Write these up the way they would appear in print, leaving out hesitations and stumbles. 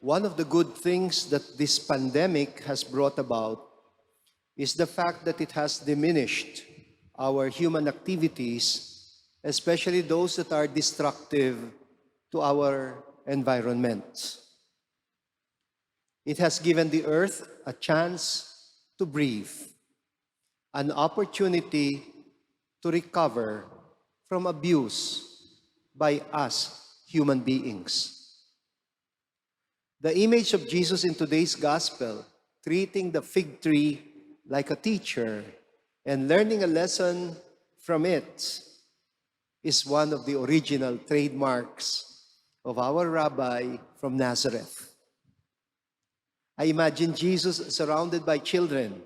One of the good things that this pandemic has brought about is the fact that it has diminished our human activities, especially those that are destructive to our environment. It has given the earth a chance to breathe, an opportunity to recover from abuse by us human beings. The image of Jesus in today's gospel, treating the fig tree like a teacher and learning a lesson from it, is one of the original trademarks of our Rabbi from Nazareth. I imagine Jesus surrounded by children,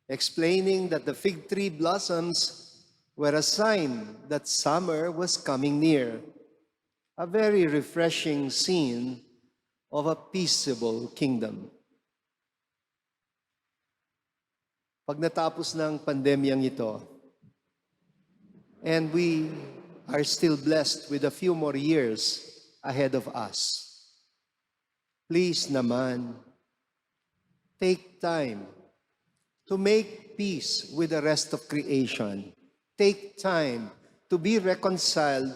explaining that the fig tree blossoms were a sign that summer was coming near. A very refreshing scene of a peaceable kingdom. Pag natapos ng pandemyang ito, and we are still blessed with a few more years ahead of us, please naman, take time to make peace with the rest of creation. Take time to be reconciled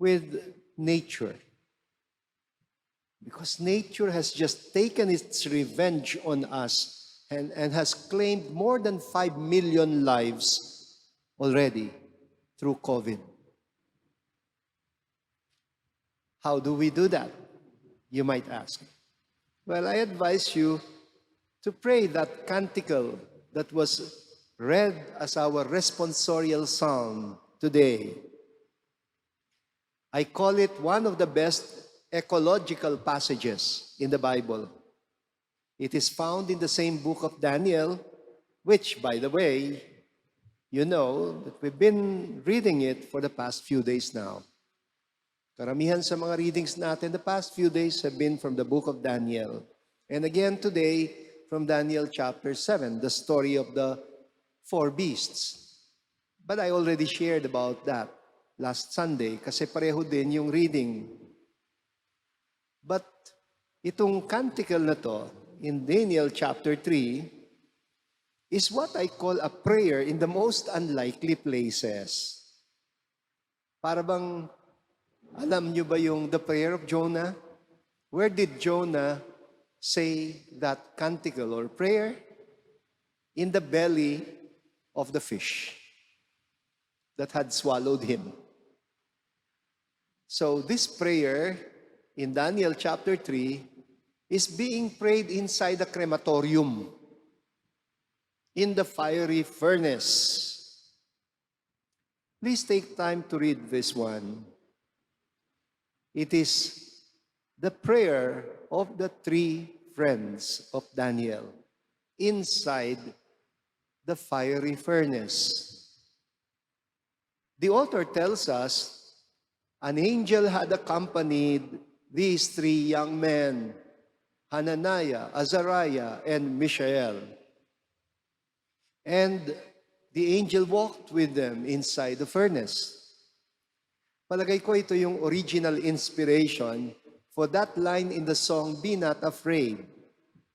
with nature. Because nature has just taken its revenge on us and has claimed more than 5 million lives already through COVID. How do we do that? You might ask. Well, I advise you to pray that canticle that was read as our responsorial psalm today. I call it one of the best ecological passages in the Bible. It is found in the same book of Daniel, which, by the way, you know that we've been reading it for the past few days now. Karamihan sa mga readings natin the past few days have been from the book of Daniel. And again today, from Daniel chapter 7, the story of the 4 beasts. But I already shared about that last Sunday kasi pareho din yung reading. But itong canticle na to, in Daniel chapter 3, is what I call a prayer in the most unlikely places. Para bang, alam nyo ba yung the prayer of Jonah? Where did Jonah say that canticle or prayer? In the belly of the fish that had swallowed him. So this prayer in Daniel chapter 3 is being prayed inside the crematorium, in the fiery furnace. Please take time to read this one. It is the prayer of the 3 friends of Daniel inside the fiery furnace. The author tells us an angel had accompanied these 3 young men, Hananiah, Azariah, and Mishael. And the angel walked with them inside the furnace. Palagay ko ito yung original inspiration for that line in the song, Be Not Afraid.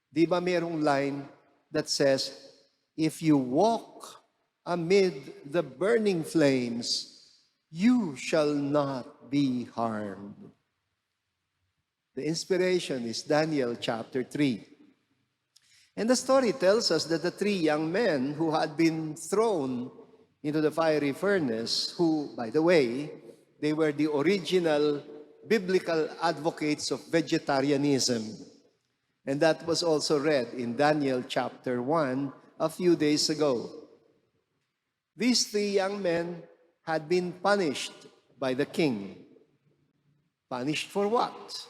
Di ba mayroong line that says, if you walk amid the burning flames, you shall not be harmed. The inspiration is Daniel chapter 3. And the story tells us that the 3 young men who had been thrown into the fiery furnace, who, by the way, they were the original biblical advocates of vegetarianism. And that was also read in Daniel chapter 1 a few days ago. These 3 young men had been punished by the king. Punished for what?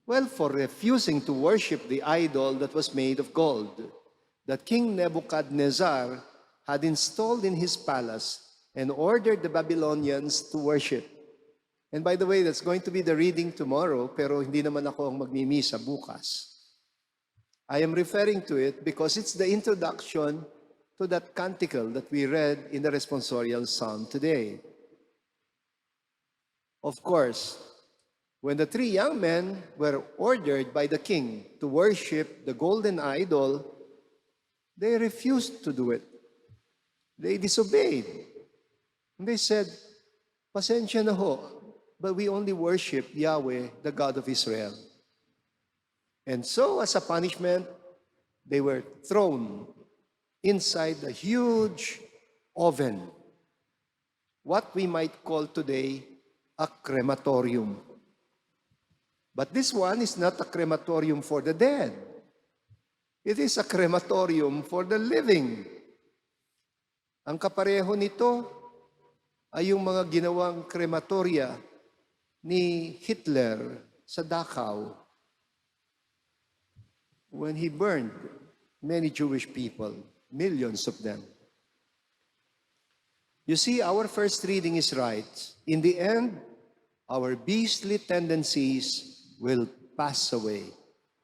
Well, for refusing to worship the idol that was made of gold, that King Nebuchadnezzar had installed in his palace and ordered the Babylonians to worship. And by the way, that's going to be the reading tomorrow, pero hindi naman ako ang magmimisa bukas. I am referring to it because it's the introduction to that canticle that we read in the responsorial psalm today. Of course, When the three young men were ordered by the king to worship the golden idol, they refused to do it. They disobeyed. And they said, "Pasensya na ho, but we only worship Yahweh, the God of Israel." And so, as a punishment, they were thrown inside a huge oven, what we might call today a crematorium. But this one is not a crematorium for the dead. It is a crematorium for the living. Ang kapareho nito ay yung mga ginawang krematoria ni Hitler sa Dachau when he burned many Jewish people, millions of them. You see, our first reading is right. In the end, our beastly tendencies will pass away,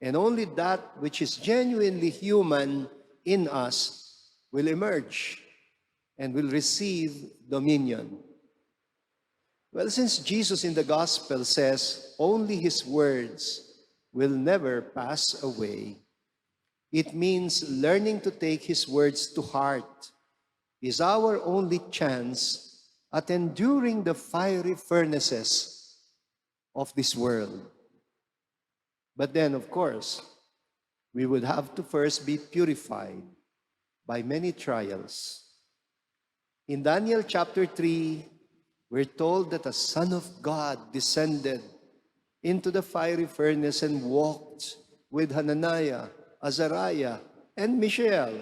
and only that which is genuinely human in us will emerge and will receive dominion. Well, since Jesus in the gospel says only his words will never pass away, it means learning to take his words to heart is our only chance at enduring the fiery furnaces of this world. But then, of course, we would have to first be purified by many trials. In Daniel chapter 3, we're told that the Son of God descended into the fiery furnace and walked with Hananiah, Azariah, and Mishael.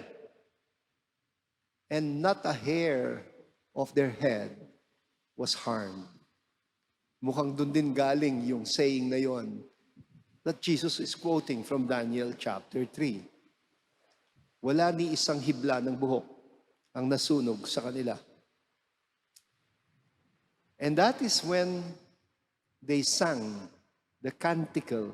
And not a hair of their head was harmed. Mukhang dun din galing yung saying na yon that Jesus is quoting from Daniel chapter 3. Wala ni isang hibla ng buhok ang nasunog sa kanila. And that is when they sang the canticle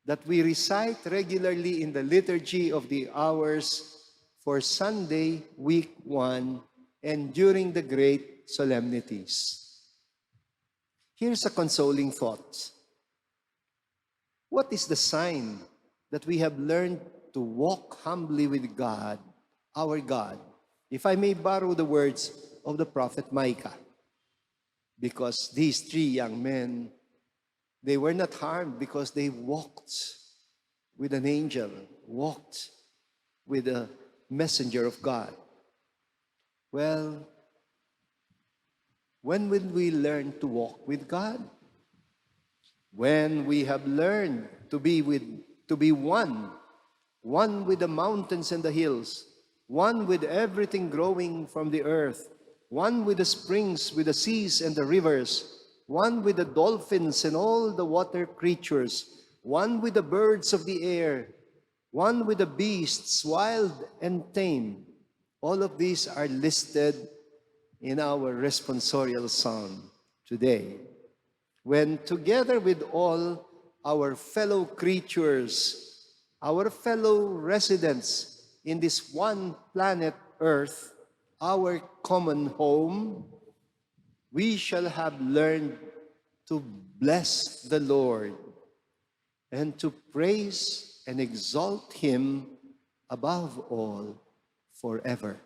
that we recite regularly in the liturgy of the hours for Sunday, week 1, and during the great solemnities. Here's a consoling thought. What is the sign that we have learned to walk humbly with God, our God? If I may borrow the words of the prophet Micah. Because these three young men, they were not harmed because they walked with an angel, walked with a messenger of God. Well, when will we learn to walk with God? When we have learned to be one with the mountains and the hills, one with everything growing from the earth, one with the springs, with the seas and the rivers, one with the dolphins and all the water creatures, one with the birds of the air, one with the beasts, wild and tame. All of these are listed in our responsorial psalm today. When together with all our fellow creatures, our fellow residents in this one planet Earth, our common home, we shall have learned to bless the Lord and to praise and exalt him above all forever.